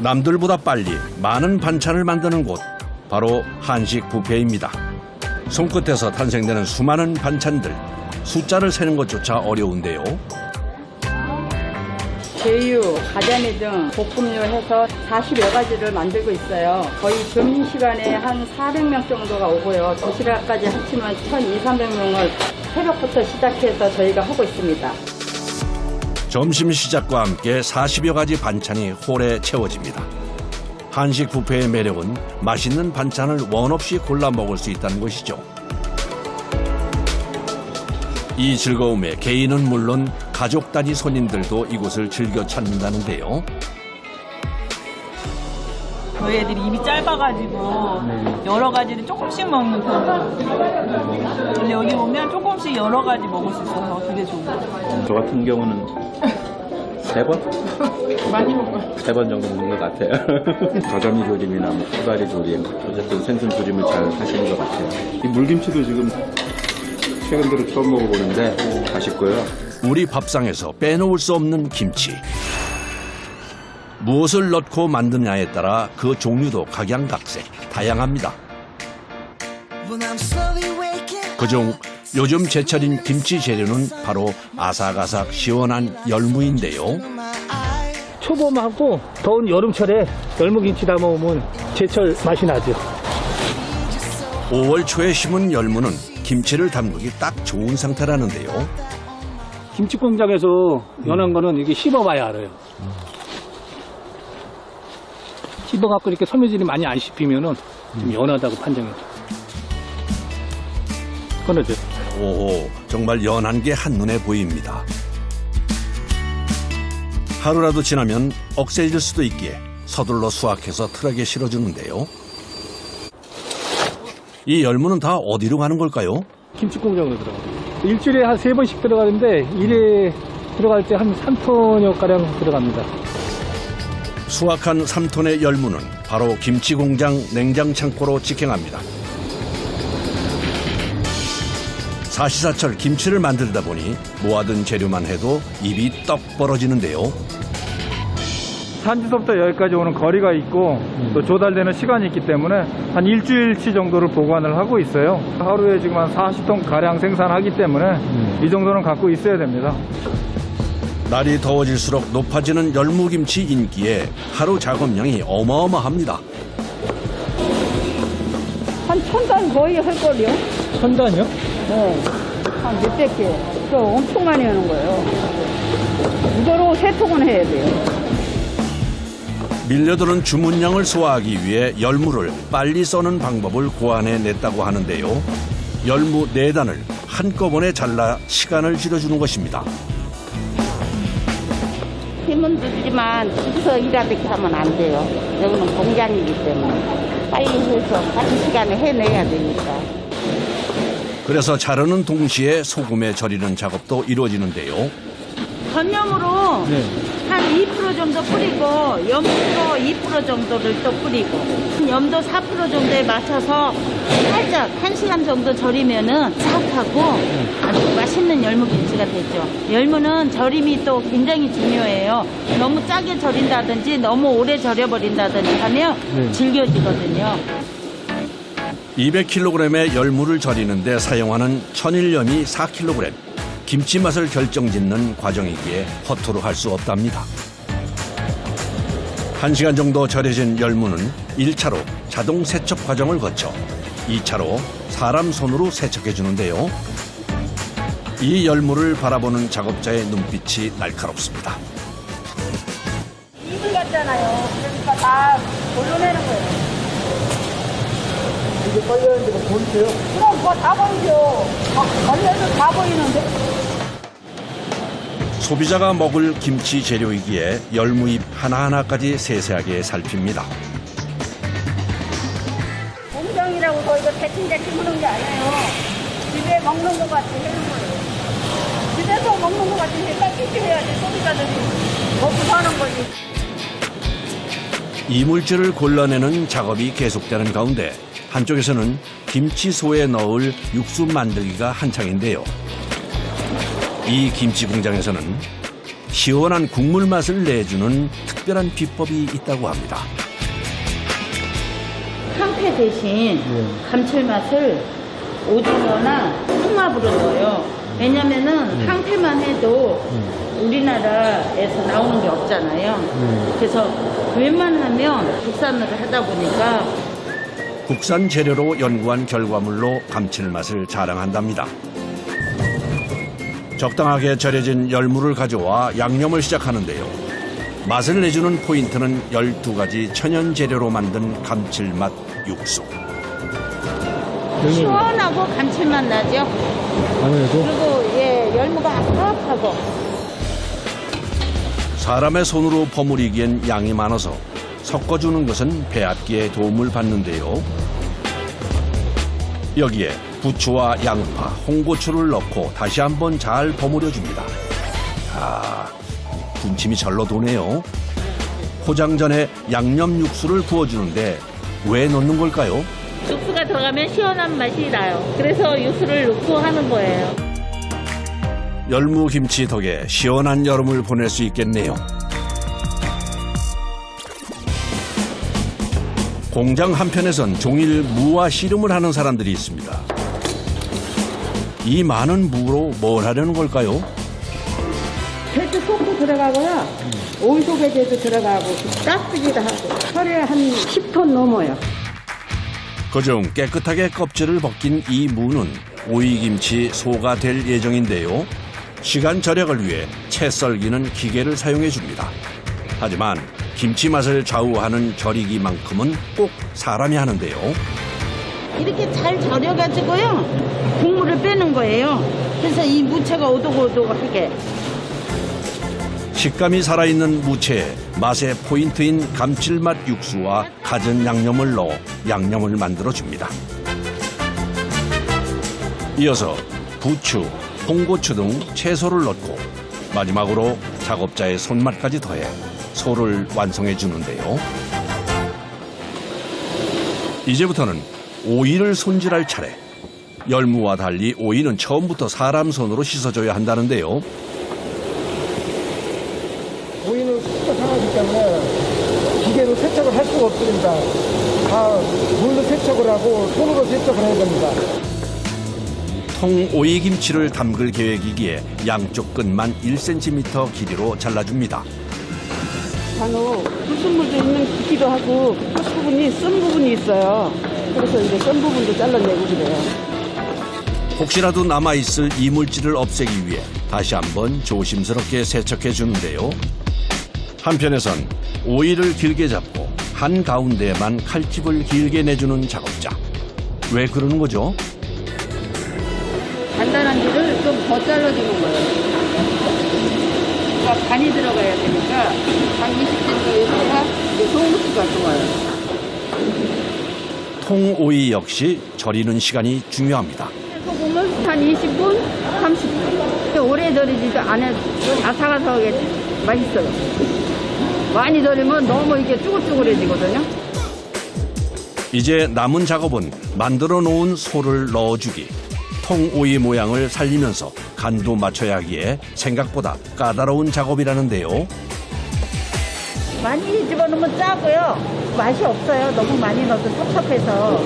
남들보다 빨리 많은 반찬을 만드는 곳, 바로 한식 뷔페입니다. 손끝에서 탄생되는 수많은 반찬들, 숫자를 세는 것조차 어려운데요. 제유, 가자미 등 볶음류 해서 40여 가지를 만들고 있어요. 거의 점심시간에 한 400명 정도가 오고요. 도시락까지 합치면 1,200~300명을 새벽부터 시작해서 저희가 하고 있습니다. 점심 시작과 함께 40여 가지 반찬이 홀에 채워집니다. 한식 뷔페의 매력은 맛있는 반찬을 원 없이 골라 먹을 수 있다는 것이죠. 이 즐거움에 개인은 물론 가족 단위 손님들도 이곳을 즐겨 찾는다는데요. 저희 애들이 입이 짧아가지고 여러 가지를 조금씩 먹는 편. 근데 여기 오면 조금씩 여러 가지 먹을 수 있어서 되게 좋은 것 같아요. 저 같은 경우는 3번? 많이 먹어요. 3번 정도 먹는 것 같아요. 가자미 조림이나 뭐 코다리 조림, 어쨌든 생선 조림을 잘 하시는 것 같아요. 이 물김치도 지금 최근 들어 처음 먹어보는데 맛있고요. 우리 밥상에서 빼놓을 수 없는 김치. 무엇을 넣고 만드냐에 따라 그 종류도 각양각색, 다양합니다. 그중 요즘 제철인 김치 재료는 바로 아삭아삭 시원한 열무인데요. 초봄하고 더운 여름철에 열무김치 담아 오면 제철 맛이 나죠. 5월 초에 심은 열무는 김치를 담그기 딱 좋은 상태라는데요. 김치 공장에서 연한 거는 이게 씹어봐야 알아요. 씹어갖고 이렇게 섬유질이 많이 안 씹히면은 좀 연하다고 판정해요. 끊어져. 오호, 정말 연한 게 한눈에 보입니다. 하루라도 지나면 억세질 수도 있기에 서둘러 수확해서 트럭에 실어주는데요. 이 열무는 다 어디로 가는 걸까요? 김치 공장으로 들어가요. 일주일에 한 3번씩 들어가는데 일에 들어갈 때 한 3톤여가량 들어갑니다. 수확한 3톤의 열무는 바로 김치 공장 냉장 창고로 직행합니다. 사시사철 김치를 만들다 보니 모아둔 재료만 해도 입이 떡 벌어지는데요. 산지서부터 여기까지 오는 거리가 있고 또 조달되는 시간이 있기 때문에 한 일주일치 정도를 보관을 하고 있어요. 하루에 지금 한 40톤 가량 생산하기 때문에 이 정도는 갖고 있어야 됩니다. 날이 더워질수록 높아지는 열무김치 인기에 하루 작업량이 어마어마합니다. 한 1,000단 거의 할걸요? 1000단이요? 네. 한 몇백 개. 그 엄청 많이 하는 거예요. 이거로 3통은 해야 돼요. 밀려드는 주문량을 소화하기 위해 열무를 빨리 써는 방법을 고안해냈다고 하는데요. 열무 4단을 한꺼번에 잘라 시간을 줄여주는 것입니다. 힘은 들지만 집에서 일하듯이 하면 안 돼요. 여기는 공장이기 때문에 빨리 해서 같은 시간에 해내야 되니까. 그래서 자르는 동시에 소금에 절이는 작업도 이루어지는데요. 전념으로 한 2% 정도 뿌리고 염도 2% 정도를 또 뿌리고 염도 4% 정도에 맞춰서 살짝 1시간 정도 절이면은 싹하고 아주 맛있는 열무김치가 되죠. 열무는 절임이 또 굉장히 중요해요. 너무 짜게 절인다든지 너무 오래 절여버린다든지 하면 질겨지거든요. 200kg의 열무를 절이는데 사용하는 천일염이 4kg. 김치 맛을 결정짓는 과정이기에 허투루 할 수 없답니다. 1시간 정도 절여진 열무는 1차로 자동 세척 과정을 거쳐 2차로 사람 손으로 세척해 주는데요. 이 열무를 바라보는 작업자의 눈빛이 날카롭습니다. 이불 같잖아요. 그러니까 다 걸러내는 거예요. 이게 걸려있는 데가 보이세요? 그럼 그거 다 보이죠. 걸려서 다 보이는데? 소비자가 먹을 김치 재료이기에 열무잎 하나하나까지 세세하게 살핍니다. 공장이라고 더 이거 대충대충 하는 게 아니에요. 집에 먹는 것 같이 하는 거예요. 집에서 먹는 것 같이 헷갈리게 해야지 소비자들이 먹고 사는 거지. 이물질을 골라내는 작업이 계속되는 가운데 한쪽에서는 김치소에 넣을 육수 만들기가 한창인데요. 이 김치 공장에서는 시원한 국물 맛을 내주는 특별한 비법이 있다고 합니다. 황태 대신 감칠맛을 오징어나 홍합으로 넣어요. 왜냐면은 황태만 해도 우리나라에서 나오는 게 없잖아요. 그래서 웬만하면 국산으로 하다 보니까 국산 재료로 연구한 결과물로 감칠맛을 자랑한답니다. 적당하게 절여진 열무를 가져와 양념을 시작하는데요. 맛을 내주는 포인트는 12가지 천연 재료로 만든 감칠맛 육수. 시원하고 감칠맛 나죠. 아무래도 그리고 열무가 아삭하고 사람의 손으로 버무리기엔 양이 많아서 섞어주는 것은 배합기에 도움을 받는데요. 여기에 부추와 양파, 홍고추를 넣고 다시 한번 잘 버무려줍니다. 아, 군침이 절로 도네요. 포장 전에 양념 육수를 부어주는데 왜 넣는 걸까요? 육수가 들어가면 시원한 맛이 나요. 그래서 육수를 넣고 하는 거예요. 열무김치 덕에 시원한 여름을 보낼 수 있겠네요. 공장 한편에선 종일 무와 씨름을 하는 사람들이 있습니다. 이 많은 무로 뭘 하려는 걸까요? 배추 속도 들어가고요. 오이소배제도 들어가고 깍두기도 하고 하루에 한 10톤 넘어요. 그중 깨끗하게 껍질을 벗긴 이 무는 오이김치 소가 될 예정인데요. 시간 절약을 위해 채 썰기는 기계를 사용해 줍니다. 하지만 김치 맛을 좌우하는 절이기만큼은 꼭 사람이 하는데요. 이렇게 잘 절여가지고요. 국물을 빼는 거예요. 그래서 이 무채가 오독오독하게. 식감이 살아있는 무채에 맛의 포인트인 감칠맛 육수와 갖은 양념을 넣어 양념을 만들어줍니다. 이어서 부추, 홍고추 등 채소를 넣고 마지막으로 작업자의 손맛까지 더해 소를 완성해 주는데요. 이제부터는 오이를 손질할 차례. 열무와 달리 오이는 처음부터 사람 손으로 씻어줘야 한다는데요. 오이는 습도 상하기 때문에 기계로 세척을 할 수가 없습니다. 다 물로 세척을 하고 손으로 세척을 해야 됩니다. 통 오이김치를 담글 계획이기에 양쪽 끝만 1cm 길이로 잘라줍니다. 간혹 불순물도 있기도 하고 끝 부분이 쓴 부분이 있어요. 그래서 이제 쓴 부분도 잘라내고 그래요. 혹시라도 남아있을 이물질을 없애기 위해 다시 한번 조심스럽게 세척해 주는데요. 한편에선 오이를 길게 잡고 한가운데에만 칼집을 길게 내주는 작업자. 왜 그러는 거죠? 단단한 줄을 좀 더 잘라주는 거예요. 그러니까 간이 들어가야 되니까 한 20cm에다가 소금수가 좋아요. 통오이 역시 절이는 시간이 중요합니다. 소금을 한 20분, 30분. 오래 절이지도 않아도 아삭아삭하게 맛있어요. 많이 절이면 너무 이게 쭈글쭈글해지거든요. 이제 남은 작업은 만들어 놓은 소를 넣어주기. 통오이 모양을 살리면서 간도 맞춰야 하기에 생각보다 까다로운 작업이라는데요. 많이 집어넣으면 짜고요. 맛이 없어요. 너무 많이 넣어도 섭섭해서.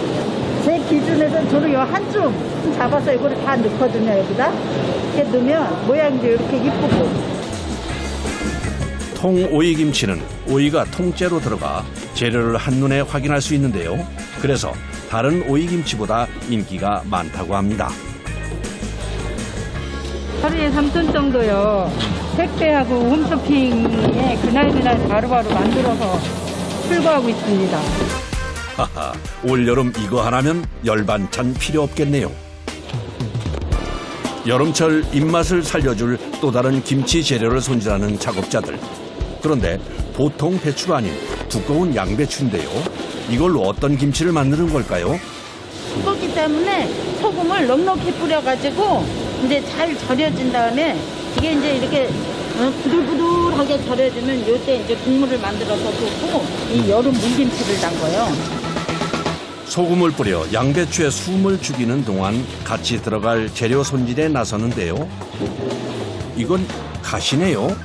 제 기준에서는 저는 요 한줌 잡아서 이거를 다 넣거든요. 여기다. 이렇게 넣으면 모양도 이렇게 이쁘고. 통오이김치는 오이가 통째로 들어가 재료를 한눈에 확인할 수 있는데요. 그래서 다른 오이김치보다 인기가 많다고 합니다. 하루에 3톤 정도요. 택배하고 홈쇼핑에 그날 바로바로 만들어서 출고하고 있습니다. 하하, 올여름 이거 하나면 열반찬 필요 없겠네요. 여름철 입맛을 살려줄 또 다른 김치 재료를 손질하는 작업자들. 그런데 보통 배추가 아닌 두꺼운 양배추인데요. 이걸로 어떤 김치를 만드는 걸까요? 두껍기 때문에 소금을 넉넉히 뿌려가지고 이제 잘 절여진 다음에 이게 이제 이렇게 부들부들하게 절여지면 요때 이제 국물을 만들어서 붓고 이 여름 물김치를 담궈요. 소금을 뿌려 양배추에 숨을 죽이는 동안 같이 들어갈 재료 손질에 나서는데요. 이건 갓이네요.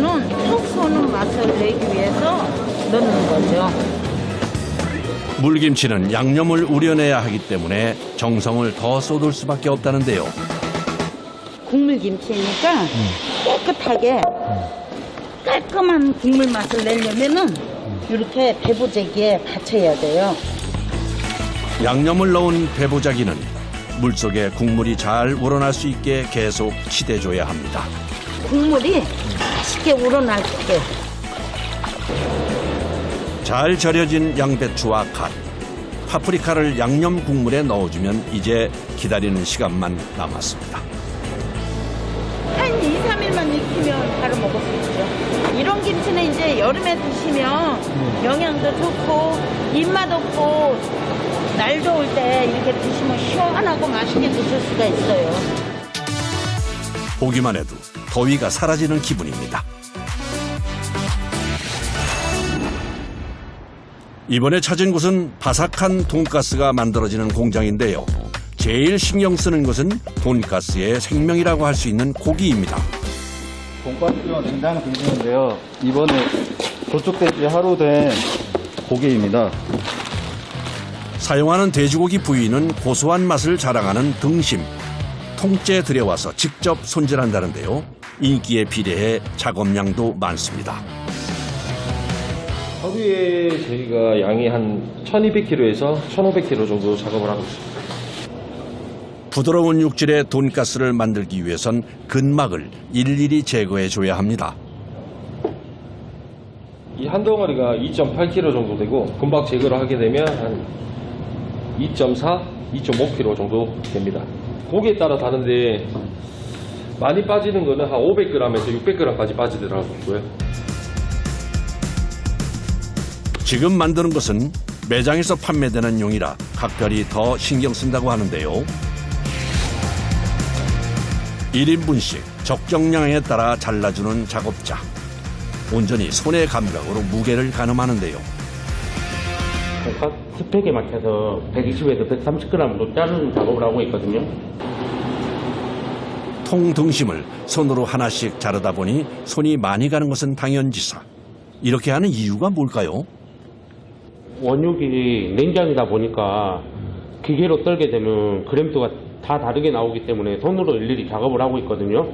이유는 톡 쏘는 맛을 내기 위해서 넣는 거죠. 물김치는 양념을 우려내야 하기 때문에 정성을 더 쏟을 수밖에 없다는데요. 국물김치니까 깨끗하게 깔끔한 국물 맛을 내려면은 이렇게 배부재기에 받쳐야 돼요. 양념을 넣은 배부자기는 물속에 국물이 잘 우러날 수 있게 계속 치대줘야 합니다. 국물이 맛있게 우러날게. 잘 절여진 양배추와 갓, 파프리카를 양념 국물에 넣어주면 이제 기다리는 시간만 남았습니다. 한 2, 3일만 익히면 바로 먹을 수 있죠. 이런 김치는 이제 여름에 드시면 영양도 좋고 입맛 없고 날 더울 때 이렇게 드시면 시원하고 맛있게 드실 수가 있어요. 보기만 해도 더위가 사라지는 기분입니다. 이번에 찾은 곳은 바삭한 돈가스가 만들어지는 공장인데요. 제일 신경 쓰는 것은 돈가스의 생명이라고 할 수 있는 고기입니다. 돈가스와 된장 등심인데요. 이번에 도축된 지 하루 된 고기입니다. 사용하는 돼지고기 부위는 고소한 맛을 자랑하는 등심. 통째 들여와서 직접 손질한다는데요. 인기에 비례해 작업량도 많습니다. 하루에 저희가 양이 한 1200kg에서 1500kg 정도 작업을 하고 있습니다. 부드러운 육질의 돈가스를 만들기 위해선 근막을 일일이 제거해줘야 합니다. 이 한 덩어리가 2.8kg 정도 되고 금박 제거를 하게 되면 한 2.4, 2.5kg 정도 됩니다. 고기에 따라 다른데 많이 빠지는 거는 한 500g에서 600g까지 빠지더라고요. 지금 만드는 것은 매장에서 판매되는 용이라 각별히 더 신경 쓴다고 하는데요. 1인분씩 적정량에 따라 잘라주는 작업자. 온전히 손의 감각으로 무게를 가늠하는데요. 각 스펙에 맞춰서 120에서 130g 정도 자르는 작업을 하고 있거든요. 통등심을 손으로 하나씩 자르다 보니 손이 많이 가는 것은 당연지사. 이렇게 하는 이유가 뭘까요? 원육이 냉장이다 보니까 기계로 떨게 되면 그램수가 다 다르게 나오기 때문에 손으로 일일이 작업을 하고 있거든요.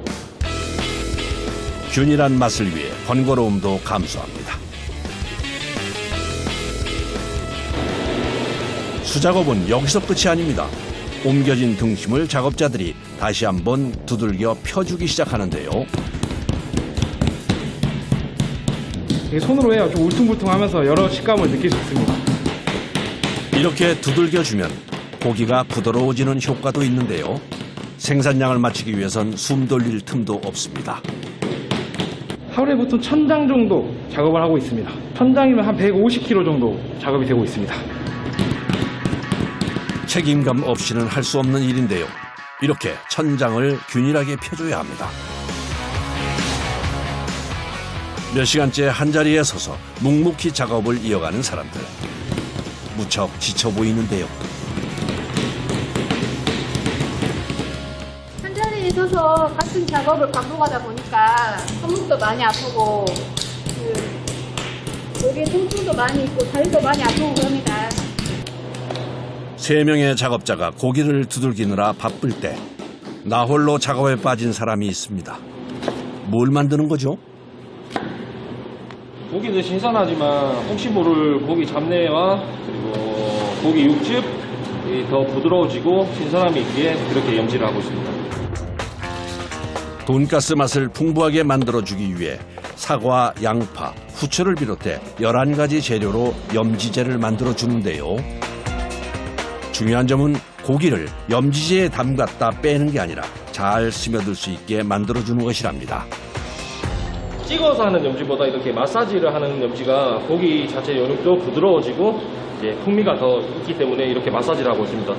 균일한 맛을 위해 번거로움도 감수합니다. 수작업은 여기서 끝이 아닙니다. 옮겨진 등심을 작업자들이 다시 한번 두들겨 펴주기 시작하는데요. 손으로 해야 좀 울퉁불퉁하면서 여러 식감을 느낄 수 있습니다. 이렇게 두들겨주면 고기가 부드러워지는 효과도 있는데요. 생산량을 맞추기 위해선 숨 돌릴 틈도 없습니다. 하루에 보통 1000장 정도 작업을 하고 있습니다. 1000장이면 한 150kg 정도 작업이 되고 있습니다. 책임감 없이는 할 수 없는 일인데요. 이렇게 천장을 균일하게 펴줘야 합니다. 몇 시간째 한자리에 서서 묵묵히 작업을 이어가는 사람들. 무척 지쳐 보이는데요. 한자리에 있어서 같은 작업을 반복하다 보니까 손목도 많이 아프고 여기 통증도 많이 있고 다리도 많이 아프고 그럽니다. 3명의 작업자가 고기를 두들기느라 바쁠 때 나 홀로 작업에 빠진 사람이 있습니다. 뭘 만드는 거죠? 고기는 신선하지만 혹시 모를 고기 잡내와 그리고 고기 육즙이 더 부드러워지고 신선함이 있기에 그렇게 염지를 하고 있습니다. 돈가스 맛을 풍부하게 만들어주기 위해 사과, 양파, 후추를 비롯해 11가지 재료로 염지제를 만들어주는데요. 중요한 점은 고기를 염지제에 담갔다 빼는 게 아니라 잘 스며들 수 있게 만들어주는 것이랍니다. 찍어서 하는 염지보다 이렇게 마사지를 하는 염지가 고기 자체 연육도 부드러워지고 이제 풍미가 더 있기 때문에 이렇게 마사지를 하고 있습니다.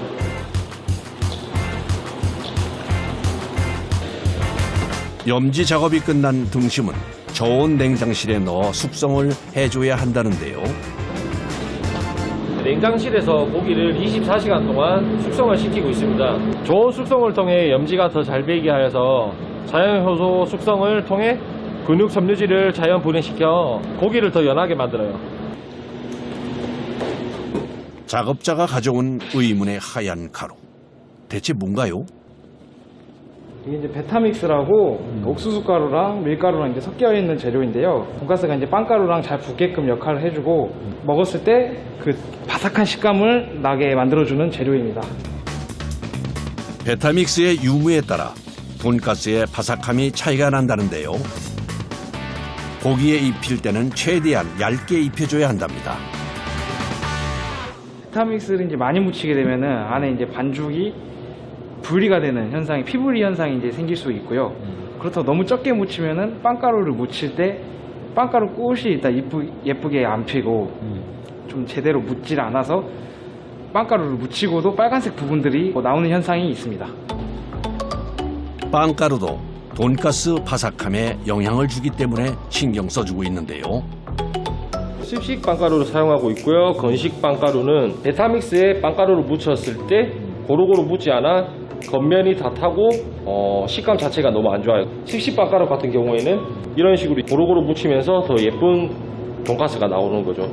염지 작업이 끝난 등심은 저온 냉장실에 넣어 숙성을 해줘야 한다는데요. 냉장실에서 고기를 24시간 동안 숙성을 시키고 있습니다. 좋은 숙성을 통해 염지가 더 잘 배이게 하여서 자연효소 숙성을 통해 근육 섬유질을 자연 분해시켜 고기를 더 연하게 만들어요. 작업자가 가져온 의문의 하얀 가루. 대체 뭔가요? 이게 이제 베타믹스라고 옥수수 가루랑 밀가루랑 이제 섞여 있는 재료인데요. 돈가스가 이제 빵가루랑 잘 붙게끔 역할을 해주고 먹었을 때 그 바삭한 식감을 나게 만들어주는 재료입니다. 베타믹스의 유무에 따라 돈가스의 바삭함이 차이가 난다는데요. 고기에 입힐 때는 최대한 얇게 입혀줘야 한답니다. 베타믹스를 이제 많이 묻히게 되면은 안에 이제 반죽이 분리가 되는 현상이, 피분리 현상이 이제 생길 수 있고요. 그렇다고 너무 적게 묻히면은 빵가루를 묻힐 때 빵가루 꽃이 일단 예쁘게 안 피고 좀 제대로 묻질 않아서 빵가루를 묻히고도 빨간색 부분들이 나오는 현상이 있습니다. 빵가루도 돈가스 바삭함에 영향을 주기 때문에 신경 써주고 있는데요. 습식 빵가루를 사용하고 있고요. 건식 빵가루는 베타믹스에 빵가루를 묻혔을 때 고루고루 묻지 않아 겉면이 다 타고 식감 자체가 너무 안 좋아요. 습식 빵가루 같은 경우에는 이런 식으로 고루고루 묻히면서 더 예쁜 돈가스가 나오는 거죠.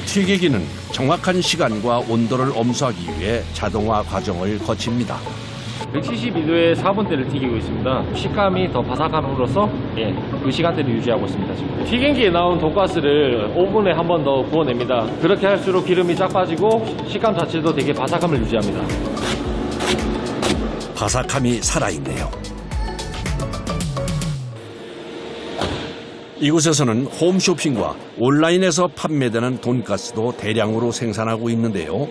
튀기기는 정확한 시간과 온도를 엄수하기 위해 자동화 과정을 거칩니다. 172도에 4분대를 튀기고 있습니다. 식감이 더 바삭함으로써 그 시간대를 유지하고 있습니다. 지금. 튀김기에 나온 돈가스를 오븐에 한 번 더 구워냅니다. 그렇게 할수록 기름이 쫙 빠지고 식감 자체도 되게 바삭함을 유지합니다. 바삭함이 살아있네요. 이곳에서는 홈쇼핑과 온라인에서 판매되는 돈가스도 대량으로 생산하고 있는데요.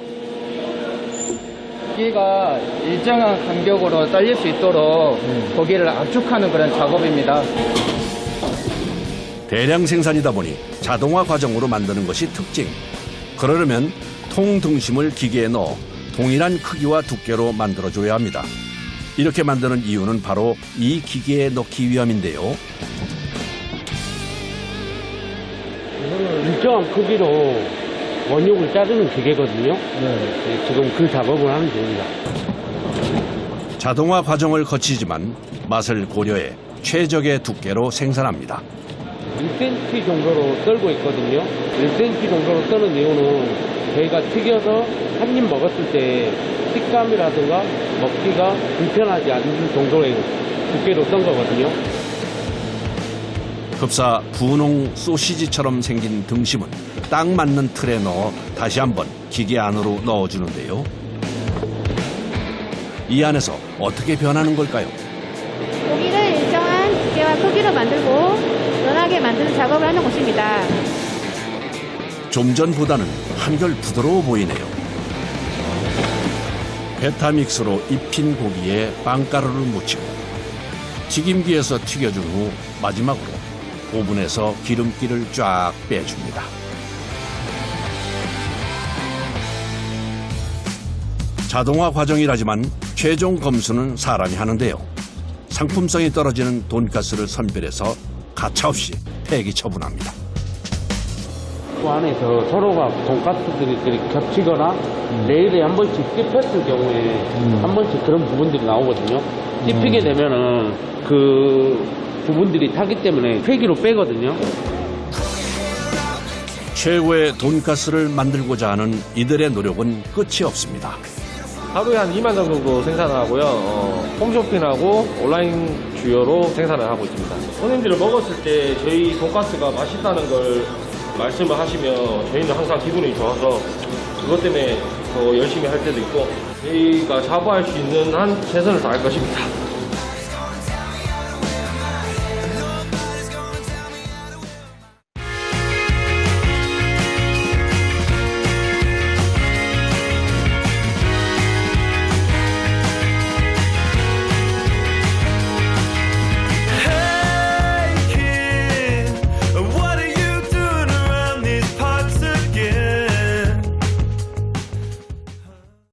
고기가 일정한 간격으로 잘릴 수 있도록 고기를 압축하는 그런 작업입니다. 대량 생산이다 보니 자동화 과정으로 만드는 것이 특징. 그러려면 통등심을 기계에 넣어 동일한 크기와 두께로 만들어줘야 합니다. 이렇게 만드는 이유는 바로 이 기계에 넣기 위함인데요. 이거는 일정한 크기로 원육을 자르는 기계거든요. 지금 그 작업을 하는 중입니다. 자동화 과정을 거치지만 맛을 고려해 최적의 두께로 생산합니다. 1cm 정도로 썰고 있거든요. 1cm 정도로 써는 이유는 저희가 튀겨서 한 입 먹었을 때 식감이라든가 먹기가 불편하지 않는 정도의 두께로 썬 거거든요. 급사 분홍 소시지처럼 생긴 등심은 딱 맞는 틀에 넣어 다시 한번 기계 안으로 넣어주는데요. 이 안에서 어떻게 변하는 걸까요? 고기를 일정한 두께와 크기로 만들고 연하게 만드는 작업을 하는 곳입니다. 좀 전보다는 한결 부드러워 보이네요. 베타믹스로 입힌 고기에 빵가루를 묻히고 튀김기에서 튀겨준 후 마지막으로 오븐에서 기름기를 쫙 빼줍니다. 자동화 과정이라지만 최종 검수는 사람이 하는데요. 상품성이 떨어지는 돈가스를 선별해서 가차없이 폐기 처분합니다. 그 안에서 서로가 돈가스들이 겹치거나 레일에 한 번씩 찝혔을 경우에 한 번씩 그런 부분들이 나오거든요. 찝히게 되면은 그 부분들이 타기 때문에 폐기로 빼거든요. 최고의 돈가스를 만들고자 하는 이들의 노력은 끝이 없습니다. 하루에 한 2만 정도 생산을 하고요. 홈쇼핑하고 온라인 주요로 생산을 하고 있습니다. 손님들을 먹었을 때 저희 돈가스가 맛있다는 걸 말씀을 하시면 저희는 항상 기분이 좋아서 그것 때문에 더 열심히 할 때도 있고 저희가 자부할 수 있는 한 최선을 다할 것입니다.